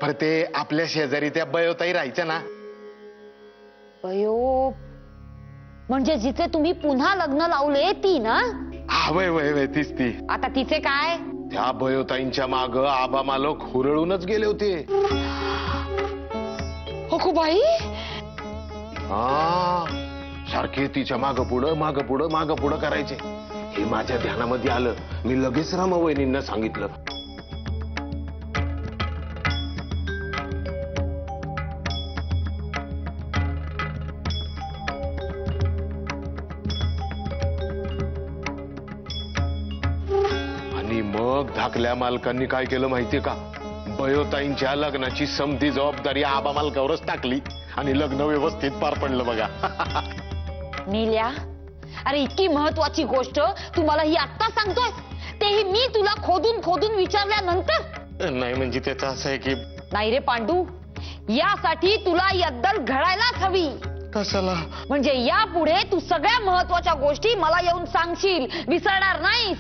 पर ते आपल्या शेजारी त्या बयोताई राहायच्या ना. बयो म्हणजे जिचे तुम्ही पुन्हा लग्न लावले ती ना? हा वय वय वय तीच ती. आता तिचे काय? त्या बयोताईंच्या माग आबा मालक हुरळूनच गेले होते. हो बाई. हा सारखे तिच्या माग पुढं करायचे. हे माझ्या ध्यानामध्ये आलं. मी लगेच रामवहिनींना सांगितलं. आणि मग धाकल्या मालकांनी काय केलं माहितीये का? बयोताईंच्या लग्नाची समधी जबाबदारी आबा मालकावरच टाकली आणि लग्न व्यवस्थित पार पडलं बघा. नील्या, अरे इतकी महत्वाची गोष्ट तुम्हाला ही आत्ता सांगतोय, तेही मी तुला खोदून खोदून विचारल्यानंतर? नाही म्हणजे त्याचं असं आहे की. नाही रे पांडू, यासाठी तुला ही अद्दल घडायलाच हवी. कशाला? म्हणजे यापुढे तू सगळ्या महत्वाच्या गोष्टी मला येऊन सांगशील, विसरणार नाहीस.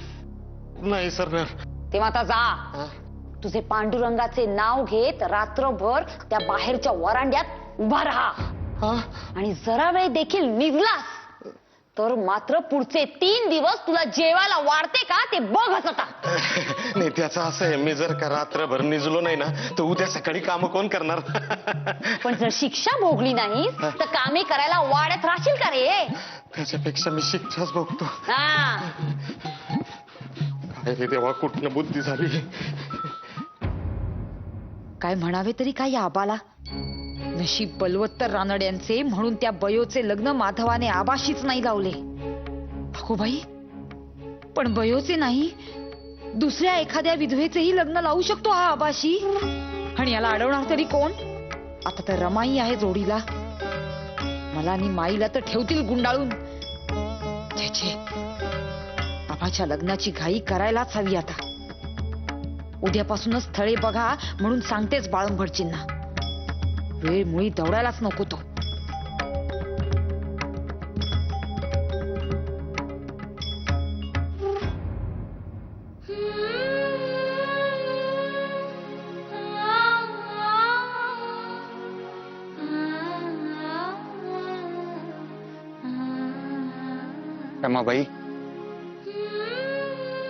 नाही सरणार. तेव्हा आता जा, तुझे पांडुरंगाचे नाव घेत रात्रभर त्या बाहेरच्या वरांड्यात उभा राहा. आणि जरा वेळ देखील निघलास तर मात्र पुढचे 3 दिवस तुला जेवायला वाढते का ते बघच आता. नाही त्याचं असं आहे, मी जर का रात्रभर निजलो नाही ना तर उद्या सकाळी काम कोण करणार? पण जर शिक्षा भोगली नाही तर कामे करायला वाढत राहशील का रे? त्याच्यापेक्षा मी शिक्षाच बघतो. हा, काय रे देवा, कुठनं बुद्धी झाली? काय म्हणावे तरी काय या आबाला? नशीब बलवत्तर रानड्यांचे म्हणून त्या बयोचे लग्न माधवाने आबाशीच नाही लावले. अगो बाई, पण बयोचे नाही दुसऱ्या एखाद्या विधवेचेही लग्न लावू शकतो हा आबाशी. आणि याला अडवणार तरी कोण? आता तर रमाई आहे जोडीला. मला आणि माईला तर ठेवतील गुंडाळून. छे छे, आबाच्या लग्नाची घाई करायलाच हवी आता. उद्यापासूनच स्थळे बघा म्हणून सांगतेच बाळंभटजींना. वेळ मुळी दौडायलाच नको तो. रमाबाई,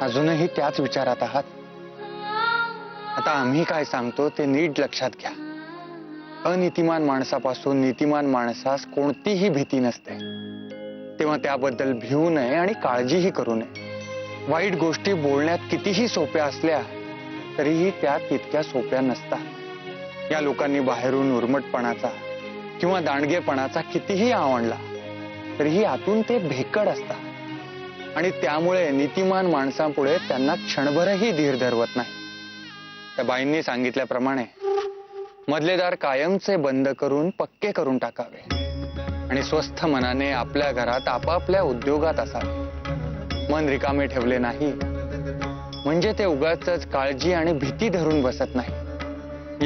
अजूनही त्याच विचारात आहात? आता आम्ही काय सांगतो ते नीट लक्षात घ्या. अनितिमान माणसापासून नीतिमान माणसास कोणतीही भीती नसते. तेव्हा त्याबद्दल भिवू नये आणि काळजीही करू नये. वाईट गोष्टी बोलण्यात कितीही सोप्या असल्या तरीही त्या तितक्या सोप्या नसतात. या लोकांनी बाहेरून उर्मटपणाचा किंवा दांडगेपणाचा कितीही आवडला तरीही आतून ते भेकड असतात. आणि त्यामुळे नीतिमान माणसांपुढे त्यांना क्षणभरही धीर धरवत नाही. त्या बाईंनी सांगितल्याप्रमाणे मधलेदार कायमचे बंद करून पक्के करून टाकावे आणि स्वस्थ मनाने आपल्या घरात आपापल्या उद्योगात असावे. मन रिकामे ठेवले नाही म्हणजे ते उगाचच काळजी आणि भीती धरून बसत नाही.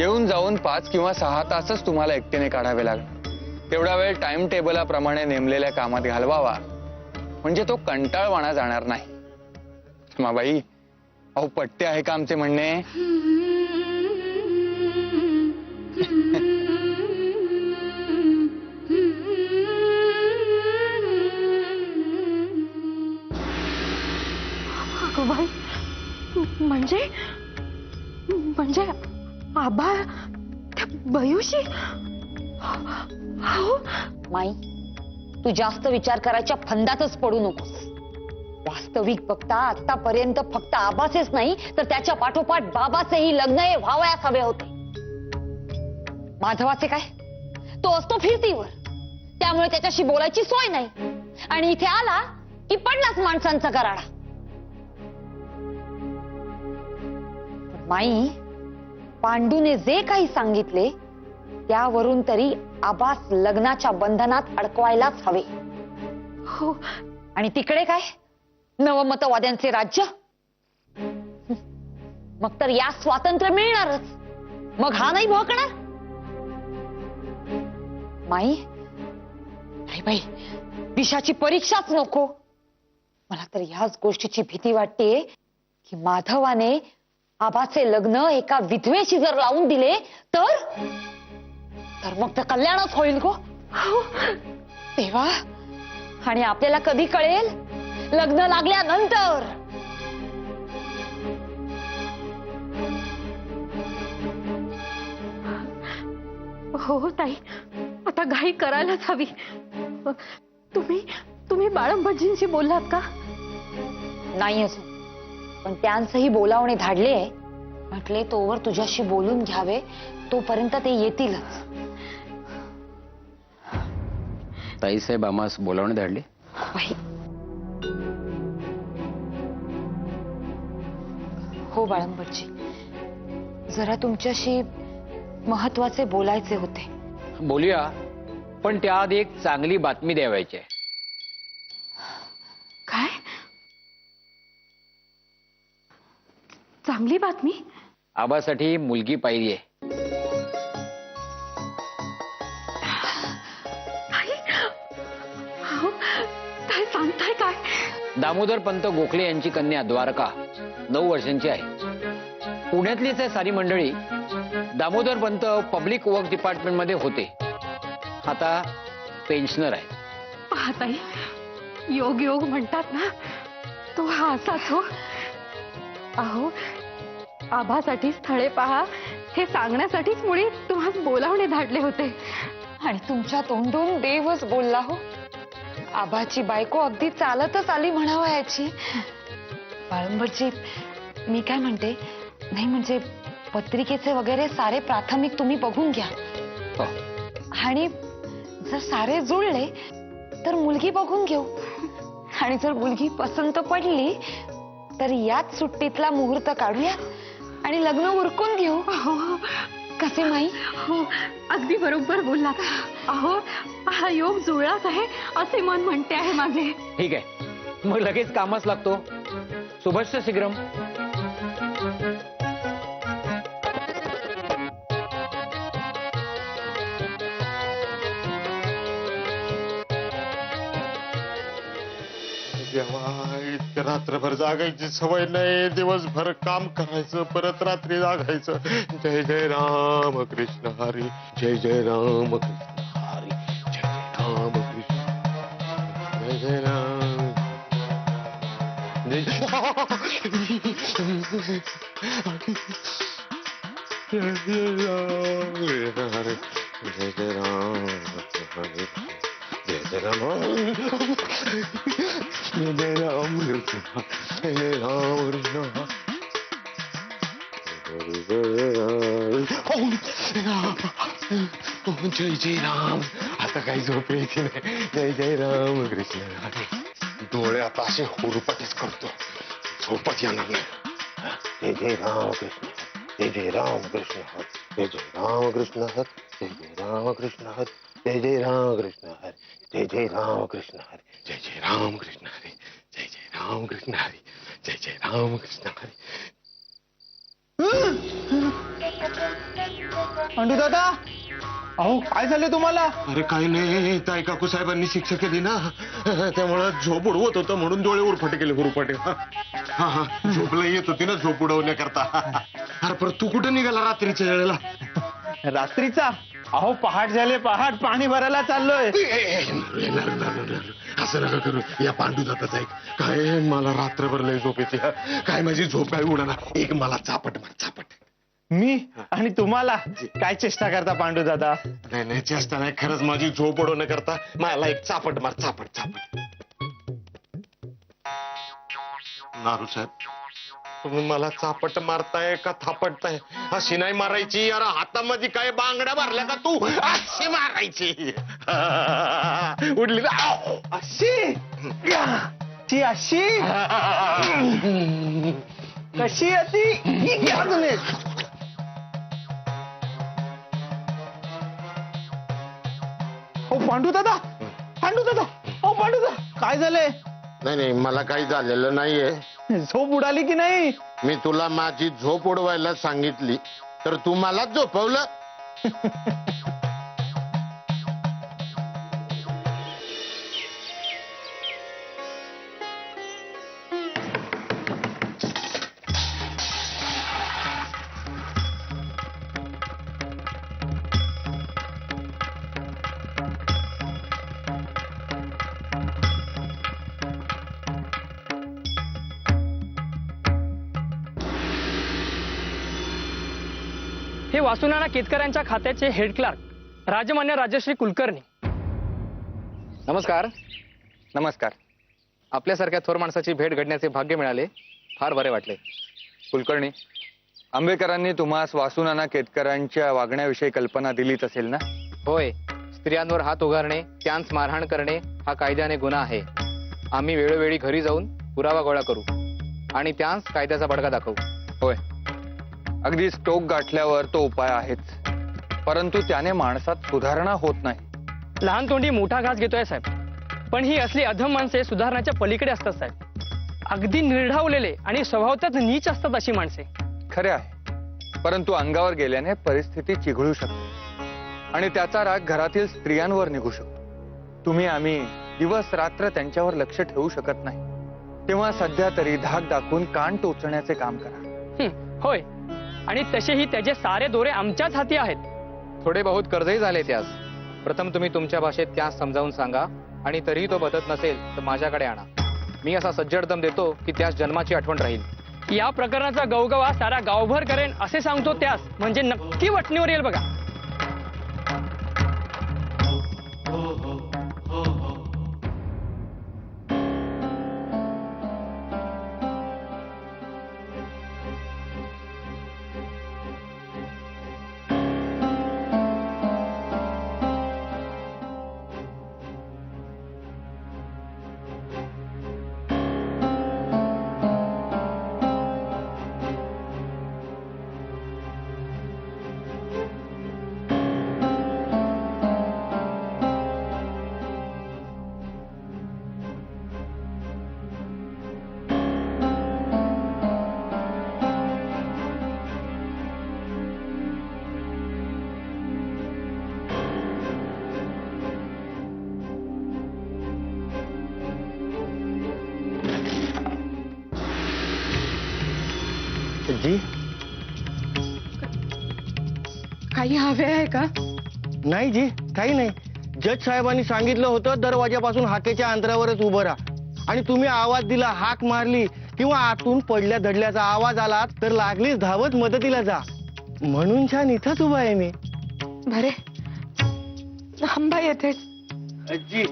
येऊन जाऊन 5 किंवा 6 तासच तुम्हाला एकटीने काढावे लागेल. तेवढा वेळ टाइम टेबलाप्रमाणे नेमलेल्या कामात घालवावा म्हणजे तो कंटाळवाणा जाणार नाही. रमाबाई, अहो पट्टे आहे का आमचे म्हणणे? म्हणजे आबा त्या बयूशी? माई, तू जास्त विचार करायच्या फंदातच पडू नकोस. वास्तविक बघता आतापर्यंत फक्त आबाचेच नाही तर त्याच्या पाठोपाठ बाबाचेही लग्न हे व्हावयास हवे होते. माधवाचे काय? तो असतो फिरतीवर, त्यामुळे त्याच्याशी बोलायची सोय नाही. आणि इथे आला की पडलाच माणसांचा गराडा. माई, पांडूने जे काही सांगितले त्यावरून तरी आबास लग्नाच्या बंधनात अडकवायलाच हवे. हो, आणि तिकडे काय नवमतवाद्यांचे राज्य? मग तर या स्वातंत्र्य मिळणारच. मग हा नाही भोकणार? माई, नाही बाई, विषाची परीक्षाच नको. मला तर ह्याच गोष्टीची भीती वाटते की माधवाने आबाचे लग्न एका विधवेशी जर लावून दिले तर मग तर कल्याणच होईल गो. तेव्हा आणि आपल्याला कधी कळेल? लग्न लागल्यानंतर. हो ताई, आता घाई करायलाच हवी. तुम्ही बाळंबजींशी बोललात का? नाही अजून, पण त्यांचंही बोलावणे धाडले. म्हटले तोवर तुझ्याशी बोलून घ्यावे, तोपर्यंत ते येतीलच. ताईसाहेब आम्हास बोलावणे धाडले. बाई. हो बाळंबजी, जरा तुमच्याशी महत्वाचे बोलायचे होते. बोलूया, पण त्याआधी एक चांगली बातमी द्यावायची आहे. काय चांगली बातमी? आबासाठी मुलगी पाहिली आहे. काय सांगताय काय? दामोदर पंत गोखले यांची कन्या द्वारका 9 वर्षांची आहे. पुण्यातलीच आहे सारी मंडळी. Damodar Pant public work department मध्ये होते, आता पेन्शनर आहे. पाहताई, योग योग म्हणतात ना, तो हा असाच हो. अहो, आभासाठी स्थळे पहा हे सांगण्यासाठीच मुळी तुम्हाला बोलावणे धाडले होते. आणि तुमच्या तोंडून देवच बोलला हो. आबाची बायको अगदी चालतच आली म्हणावयाची. बाळंबरजी, मी काय म्हणते, नाही म्हणजे पत्रिकेचे वगैरे सारे प्राथमिक तुम्ही बघून घ्या. हो. आणि जर सारे जुळले तर मुलगी बघून घेऊ. आणि जर मुलगी पसंत पडली तर याच सुट्टीतला मुहूर्त काढूया आणि लग्न उरकून घेऊ. कसे माई? हो, अगदी बरोबर बोललात. अहो, हा योग जुळलाच आहे असे मन म्हणते आहे माझे. ठीक आहे, मग लगेच कामास लागतो. शुभस्य शीघ्रम. देवा, इतकं रात्रभर जागायची सवय नाही. दिवसभर काम करायचं, परत रात्री जागायचं. जय जय राम कृष्ण हरी, जय जय राम कृष्ण हरी, जय जय राम कृष्ण, जय जय राम, जय जय राम, हरे, जय जय राम हरे, जय जय राम, जय राम कृष्ण, जय राम कृष्ण, जय जय राम. आता काही झोप यायची नाही. जय जय राम कृष्ण हरे. डोळे आता असे हुरपटीच करतो, झोपच येणार नाही. जय जय राम कृष्ण, जय जय राम कृष्ण हरे, जय जय राम कृष्ण हरे, जय जय राम कृष्ण हरे, जय जय राम कृष्ण हरे, जय जय राम कृष्ण हरे, जय जय राम कृष्ण हरे, जय जय राम कृष्ण हरे, जय जय राम कृष्ण हरे. पांडू दादा, अहो काय झाले तुम्हाला? अरे काही नाही, ताई काकू साहेबांनी शिक्षा केली ना, त्यामुळे झोप उडवत होतं म्हणून डोळे उरफाटे केले. हुरफाटे. हा हा, झोपला येत होती ना झोप उडवण्याकरता. अरे पण तू कुठे निघाला रात्रीच्या वेळेला? रात्रीचा? अहो पहाट झाले, पहाट पाणी भरायला चाललोय. असं नका करू. या पांडू दादाचा ऐक, काय मला रात्रभर लय झोप येते. काय माझी झोप काय उडाना. एक मला चापट मार, चापट. मी आणि तुम्हाला काय चेष्टा करता पांडू दादा? नाही नाही, चेष्टा नाही, खरंच माझी झोप उडवण्याकरता मला एक चापट मार, चापट चापट. नारू साहेब, तुम्ही मला चापट मारताय का थापटताय? अशी नाही मारायची. अरे हातामध्ये काय बांगड्या भरल्या का तू? अशी मारायची. उडली ना. अशी ती अशी कशी अशी हो पांडू दादा, पांडू दादा, हो पांडू दादा, काय झालंय? नाही नाही, मला काही झालेलं नाहीये. झोप उडाली की नाही? मी तुला माझी झोप उडवायला सांगितली तर तू मला झोपवलं. हे वासुनाना केतकरांच्या खात्याचे हेड क्लार्क राजमान्य राजश्री कुलकर्णी. नमस्कार. नमस्कार. आपल्यासारख्या थोर माणसाची भेट घडण्याचे भाग्य मिळाले, फार बरे वाटले. कुलकर्णी, आंबेकरांनी तुम्हास वासुनाना केतकरांच्या वागण्याविषयी कल्पना दिलीच असेल ना? होय, स्त्रियांवर हात उगारणे, त्यांस मारहाण करणे हा कायद्याने गुन्हा आहे. आम्ही वेळोवेळी घरी जाऊन पुरावा गोळा करू आणि त्यांस कायद्याचा बडगा दाखवू. होय, अगदी स्टोक गाठल्यावर तो उपाय आहेच, परंतु त्याने माणसात सुधारणा होत नाही. लहान तोंडी मोठा घास घेतोय साहेब, पण ही असली अधम माणसे सुधारण्याच्या पलीकडे असतात साहेब. अगदी निर्ढावलेले आणि स्वभावतच नीच असतात अशी माणसे. खरे आहे, परंतु अंगावर गेल्याने परिस्थिती चिघळू शकते आणि त्याचा राग घरातील स्त्रियांवर निघू शकतो. तुम्ही आम्ही दिवस रात्र त्यांच्यावर लक्ष ठेवू शकत नाही, तेव्हा सध्या तरी धाक दाखवून कान टोचण्याचे काम करा. होय, आणि तसेही त्याचे सारे दोरे आमच्याच हाती आहेत. थोडे बहुत कर्जही झाले त्यास. प्रथम तुम्ही तुमच्या भाषेत त्यास समजावून सांगा आणि तरीही तो बदलत नसेल तर माझ्याकडे आणा. मी असा सज्जड दम देतो की त्यास जन्माची आठवण राहील. या प्रकरणाचा गवगवा सारा गावभर करेन असे सांगतो त्यास, म्हणजे नक्की वटणीवर येईल बघा. जी, काही हवे आहे का? नाही जी, काही नाही. जज साहेबांनी सांगितलं होतं दरवाजापासून हाकेच्या अंतरावरच उभं राहा, आणि तुम्ही आवाज दिला, हाक मारली किंवा आतून पडल्या धडल्याचा आवाज आला तर लागलीच धावत मदतीला जा. म्हणून छान इथंच उभा आहे मी. बरे, थांबा येतेच. जी,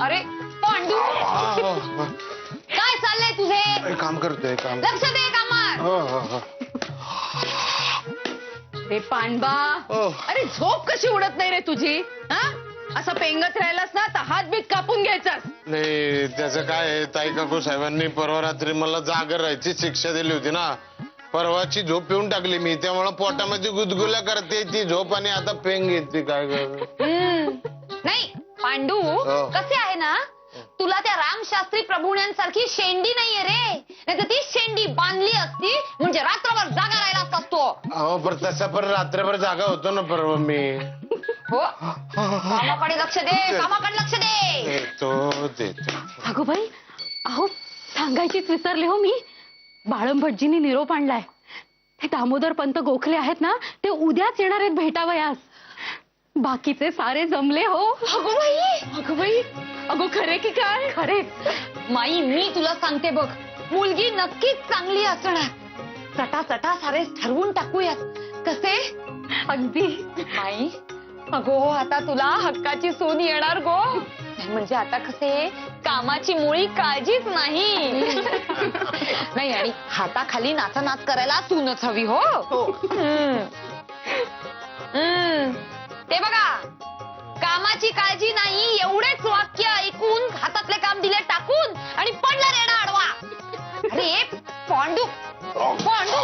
अरे पांडू, काय चाललंय तुझे? काम करतोय काम. लक्ष दे कामात. हो हो हो. रे पांडबा, अरे झोप कशी उडत नाही रे तुझी? हा, असं पेंगत राहिलास ना तर हात बीत कापून घ्यायचास. नाही, त्याचं काय आहे, ताई काकू साहेबांनी परवा रात्री मला जागर राहायची शिक्षा दिली होती ना. परवाची झोप पिऊन टाकली मी, त्यामुळे पोटामध्ये गुदगुल्या करते ती झोप आणि आता पेंग येते. काय नाही पांडू, कसे आहे ना, तुला त्या रामशास्त्री प्रभूण्यांसारखी शेंडी नाहीये रे. नाही तर ती शेंडी बांधली असती म्हणजे रात्रभर जागा राहिला असतास तो. अहो, पण तसा पण रात्रभर जागा होतो ना परवा मी. हो, कामाकडे लक्ष दे, कामाकडे लक्ष दे. देतो. अगो बाई, अहो सांगायचीच विसरले हो मी. बाळम भटजींनी निरोप आणलाय. ते दामोदर पंत गोखले आहेत ना, ते उद्याच येणार आहेत भेटावयास. बाकीचे सारे जमले हो. अगो बाई, अगो बाई, अगो खरे की काय? खरे माई, मी तुला सांगते बघ, मुलगी नक्कीच चांगली असणार. चटा चटा सारे ठरवून टाकूयात. कसे? अगदी. माई, अगो आता तुला हक्काची सून येणार गो. म्हणजे आता कसे, कामाची मुळी काळजीच नाही. नाही, आणि हाताखाली नाचानाच करायला सूनच हवी हो. ते बघा, कामाची काळजी नाही एवढेच वाक्य ऐकून हातातले काम दिले टाकून आणि पडला रेडा आडवा. अरे पांडू, पांडू,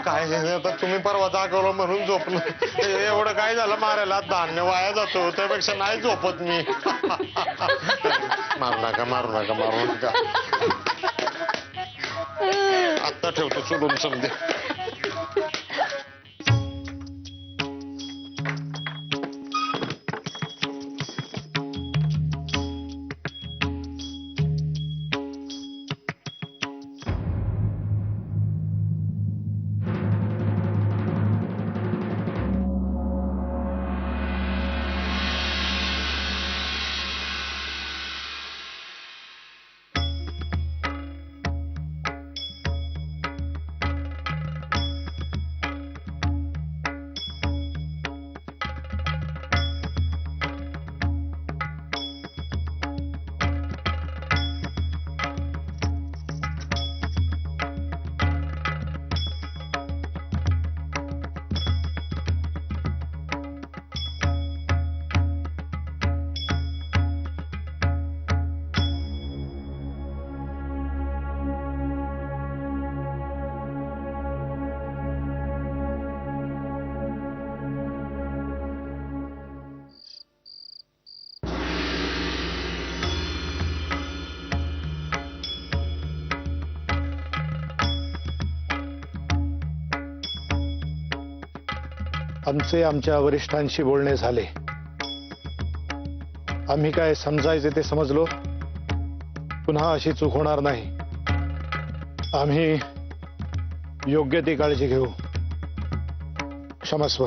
काय आता तुम्ही परवा दाखवलं म्हणून झोपलो. एवढं काय झालं, मारायला धान्य वाया जातो, त्यापेक्षा नाही झोपत मी. मारू नका, मारू नका, मारू नका. आता ठेवतो सोडून समजे. आमचे आमच्या वरिष्ठांशी बोलणे झाले. आम्ही काय समजायचे ते समजलो. पुन्हा अशी चूक होणार नाही. आम्ही योग्य ती काळजी घेऊ. क्षमस्व.